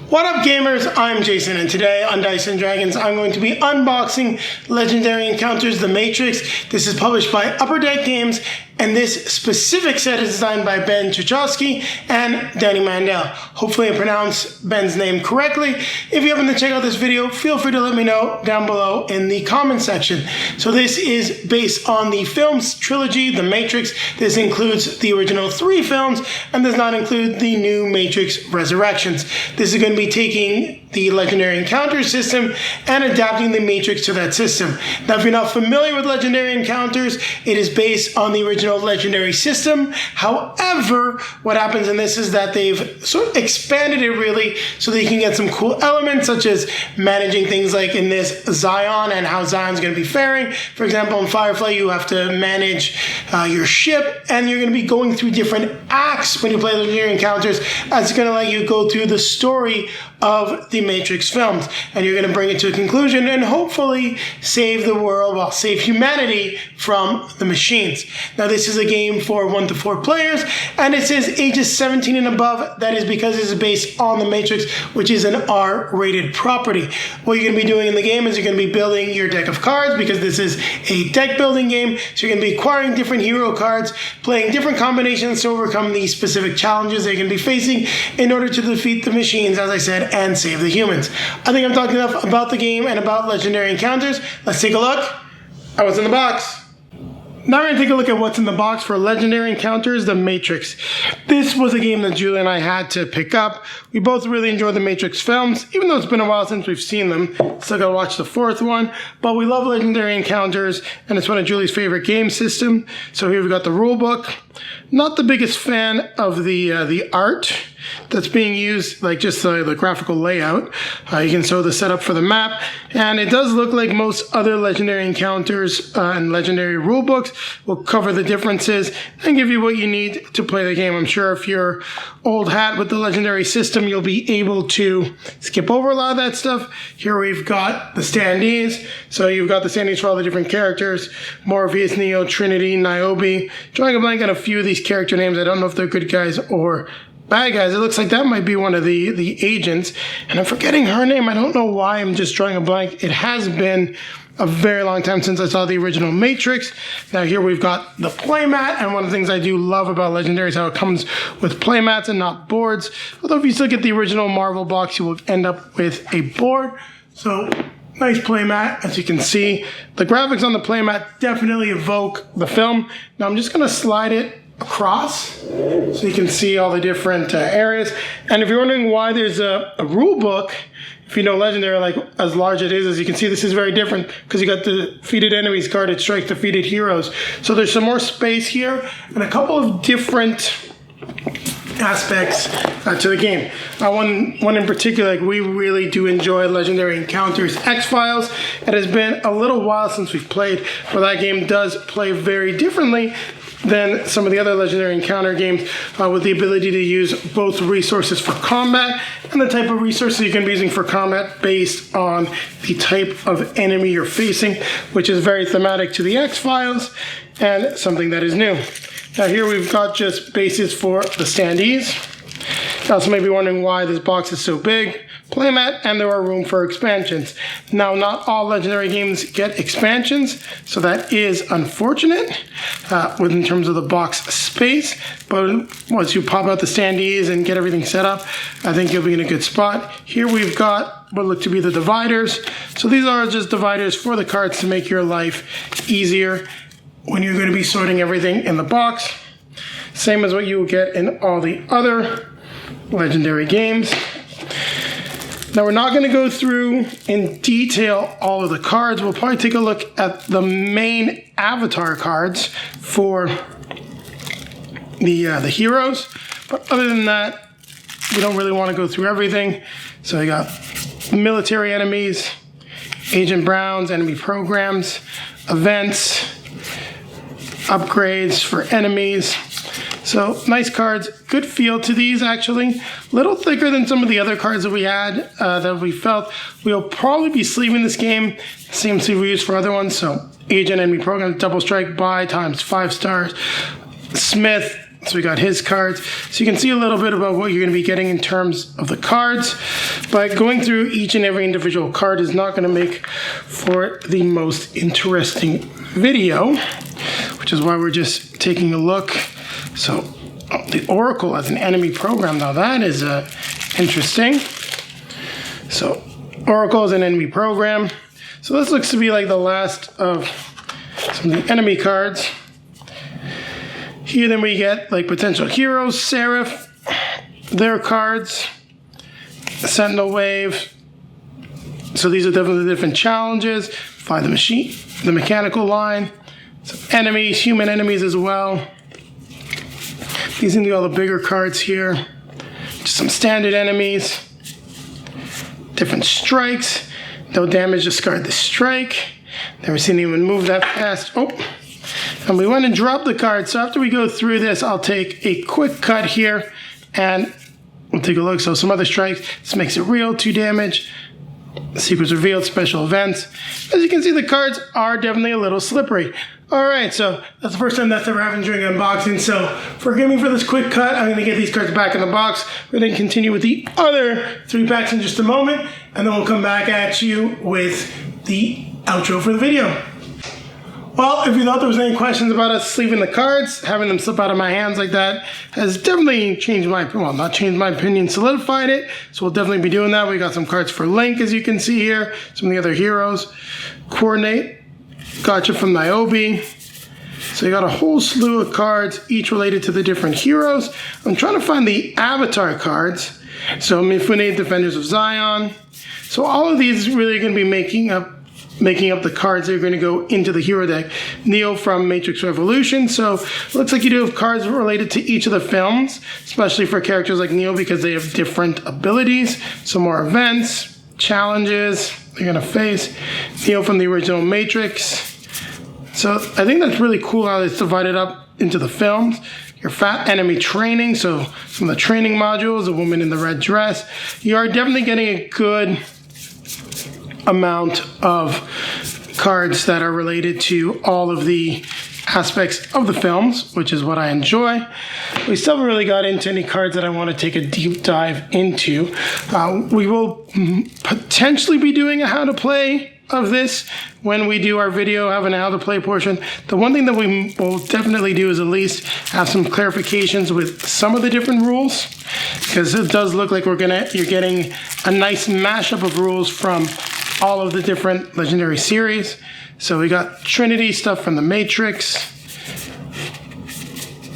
What up gamers, I'm Jason, and today on Dice & Dragons I'm going to be unboxing Legendary Encounters The Matrix. This is published by Upper Deck Games, and this specific set is designed by Ben Chachowski and Danny Mandel. Hopefully I pronounced Ben's name correctly. If you happen to check out this video, feel free to let me know down below in the comment section. So this is based on the films trilogy, The Matrix. This includes the original 3 films and does not include the new Matrix Resurrections. This is going to be taking the Legendary Encounters system and adapting the Matrix to that system. Now, if you're not familiar with Legendary Encounters, it is based on the original Legendary system. However, what happens in this is that they've sort of expanded it really so that you can get some cool elements, such as managing things like in this Zion and how Zion's going to be faring. For example, in Firefly, you have to manage your ship, and you're going to be going through different acts when you play Legendary Encounters, as it's going to let you go through the story of the Matrix films, and you're going to bring it to a conclusion and hopefully save the world, well, save humanity from the machines. Now, this is a game for 1 to 4 players, and it says ages 17 and above. That is because this is based on the Matrix, which is an R-rated property. What you're going to be doing in the game is you're going to be building your deck of cards, because this is a deck building game. So you're going to be acquiring different hero cards, playing different combinations to overcome the specific challenges that you're going to be facing in order to defeat the machines, as I said, and save the humans. I think I've talked enough about the game and about Legendary Encounters. Let's take a look at what's in the box. Now we're going to take a look at what's in the box for Legendary Encounters The Matrix. This was a game that Julie and I had to pick up. We both really enjoy the Matrix films, even though it's been a while since we've seen them. Still got to watch the 4th one, but we love Legendary Encounters, and it's one of Julie's favorite game system. So here we've got the rule book. Not the biggest fan of the art that's being used, like just the graphical layout. You can show the setup for the map, and it does look like most other Legendary Encounters and Legendary rulebooks will cover the differences and give you what you need to play the game. I'm sure if you're old hat with the Legendary system, you'll be able to skip over a lot of that stuff. Here we've got the standees. So you've got the standees for all the different characters: Morpheus, Neo, Trinity, Niobe. Drawing a blank on a few of these character names. I don't know if they're good guys or bad guys. It looks like that might be one of the agents, and I'm forgetting her name. I don't know why I'm just drawing a blank. It has been a very long time since I saw the original Matrix. Now here we've got the playmat, and one of the things I do love about Legendary is how it comes with playmats and not boards. Although if you still get the original Marvel box, you will end up with a board. So nice playmat, as you can see. The graphics on the playmat definitely evoke the film. Now I'm just going to slide it across so you can see all the different areas. And if you're wondering why there's a rule book, if you know Legendary, like as large it is, as you can see, this is very different because you got the defeated enemies card, it strikes defeated heroes. So there's some more space here and a couple of different aspects to the game. One in particular, like we really do enjoy Legendary Encounters X-Files. It has been a little while since we've played, but that game does play very differently than some of the other Legendary Encounter games, with the ability to use both resources for combat and the type of resources you can be using for combat based on the type of enemy you're facing, which is very thematic to the X-Files and something that is new. Now here we've got just bases for the standees. You also may be wondering why this box is so big. Playmat, and there are room for expansions. Now, not all Legendary games get expansions, so that is unfortunate in terms of the box space. But once you pop out the standees and get everything set up, I think you'll be in a good spot. Here we've got what look to be the dividers. So these are just dividers for the cards to make your life easier when you're going to be sorting everything in the box. Same as what you will get in all the other Legendary games. Now, we're not going to go through in detail all of the cards. We'll probably take a look at the main avatar cards for the heroes. But other than that, we don't really want to go through everything. So we got military enemies, Agent Browns, enemy programs, events, upgrades for enemies. So nice cards, good feel to these actually. A little thicker than some of the other cards that we had that we felt. We'll probably be sleeving this game, same sleeve we used for other ones. So Agent, enemy program, double strike, buy times 5 stars. Smith, So we got his cards. So you can see a little bit about what you're going to be getting in terms of the cards. But going through each and every individual card is not going to make for the most interesting video, which is why we're just taking a look. So the Oracle as an enemy program. Now that is interesting. So Oracle is an enemy program. So this looks to be like the last of some of the enemy cards. Here then we get like potential heroes, Seraph, their cards, Sentinel Wave. So these are definitely different challenges. Fly the machine, the mechanical line, some enemies, human enemies as well. These are all the bigger cards here. Just some standard enemies. Different strikes. No damage, discard the strike. Never seen anyone move that fast. Oh. And we went and dropped the card. So after we go through this, I'll take a quick cut here and we'll take a look. So some other strikes. This makes it real, 2 damage. Secrets revealed, special events. As you can see, the cards are definitely a little slippery. All right, so that's the first time that we're having during unboxing. So forgive me for this quick cut. I'm going to get these cards back in the box. We're going to continue with the other 3 packs in just a moment, and then we'll come back at you with the outro for the video. Well, if you thought there was any questions about us sleeving the cards, having them slip out of my hands like that has definitely changed my, well, not changed my opinion, solidified it. So we'll definitely be doing that. We got some cards for Link, as you can see here. Some of the other heroes. Coordinate. Gotcha from Niobe. So you got a whole slew of cards, each related to the different heroes. I'm trying to find the avatar cards. So Mifune, Defenders of Zion. So all of these really are going to be making up the cards that are going to go into the hero deck. Neo from Matrix Revolution. So it looks like you do have cards related to each of the films, especially for characters like Neo because they have different abilities. So more events, challenges they're going to face. Neo from the original Matrix. So I think that's really cool how it's divided up into the films. Your fat enemy training. So some of the training modules, a woman in the red dress. You are definitely getting a good amount of cards that are related to all of the aspects of the films, which is what I enjoy. We still haven't really got into any cards that I want to take a deep dive into. We will potentially be doing a how to play of this when we do our video, having a how to play portion. The one thing that we will definitely do is at least have some clarifications with some of the different rules, because it does look like you're getting a nice mashup of rules from all of the different legendary series. So we got Trinity stuff from the Matrix,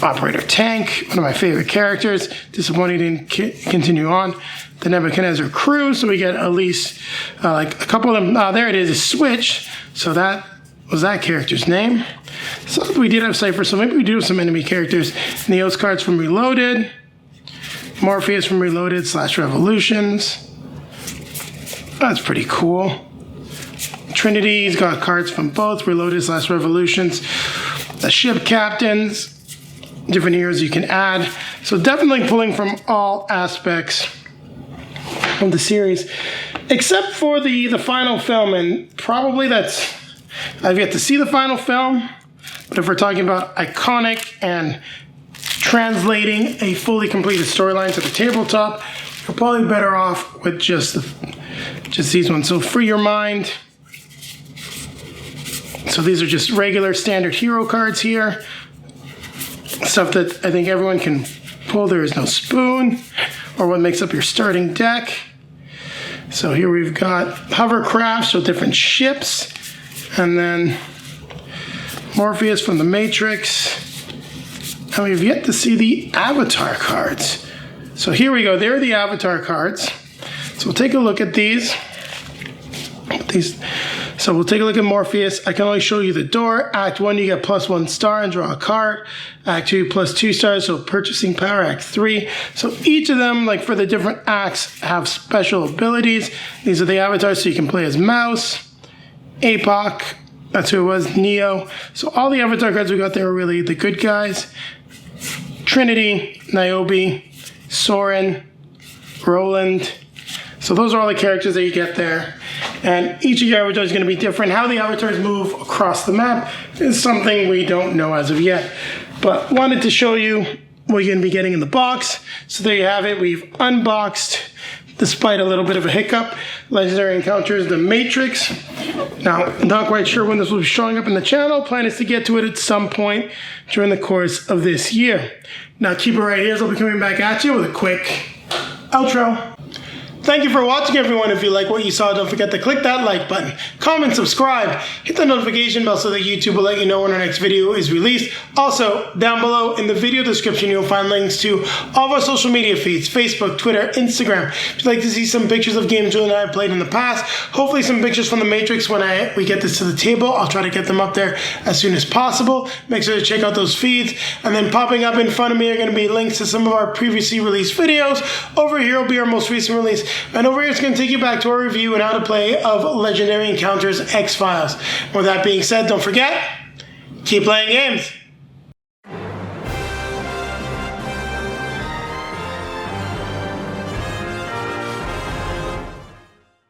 Operator Tank, one of my favorite characters. Disappointing didn't continue on. The Nebuchadnezzar crew, so we get at least like a couple of them. There it is, Switch. So that was that character's name. So we did have Cypher, so maybe we do have some enemy characters. Neo's cards from Reloaded, Morpheus from Reloaded / Revolutions. That's pretty cool. Trinity's got cards from both Reloaded / Revolutions. The ship captains, different heroes you can add. So definitely pulling from all aspects of the series, except for the final film, and probably that's, I've yet to see the final film, but if we're talking about iconic and translating a fully completed storyline to the tabletop, you're probably better off with just these ones. So Free Your Mind. So these are just regular standard hero cards here. Stuff that I think everyone can pull. There is no spoon, or what makes up your starting deck. So here we've got hovercraft, so different ships. And then Morpheus from the Matrix. And we've yet to see the avatar cards. So here we go. There are the avatar cards. So we'll take a look at these. So we'll take a look at Morpheus. I can only show you the door. Act 1, you get +1 star and draw a card. Act 2, +2 stars, so purchasing power. Act 3. So each of them, like for the different acts, have special abilities. These are the avatars, so you can play as Mouse, Apoc, that's who it was, Neo. So all the avatar cards we got there are really the good guys. Trinity, Niobe, Soren, Roland. So those are all the characters that you get there. And each of your avatars is going to be different. How the avatars move across the map is something we don't know as of yet. But wanted to show you what you're going to be getting in the box. So there you have it. We've unboxed, despite a little bit of a hiccup, Legendary Encounters, The Matrix. Now, I'm not quite sure when this will be showing up in the channel. Plan is to get to it at some point during the course of this year. Now, keep it right here, as I'll be coming back at you with a quick outro. Thank you for watching, everyone. If you like what you saw, don't forget to click that like button, comment, subscribe, hit the notification bell so that YouTube will let you know when our next video is released. Also, down below in the video description, you'll find links to all of our social media feeds, Facebook, Twitter, Instagram. If you'd like to see some pictures of games Julie and I have played in the past, hopefully some pictures from The Matrix when we get this to the table, I'll try to get them up there as soon as possible. Make sure to check out those feeds. And then popping up in front of me are going to be links to some of our previously released videos. Over here will be our most recent release. And over here, it's going to take you back to our review and how to play of Legendary Encounters X-Files. With that being said, don't forget, keep playing games.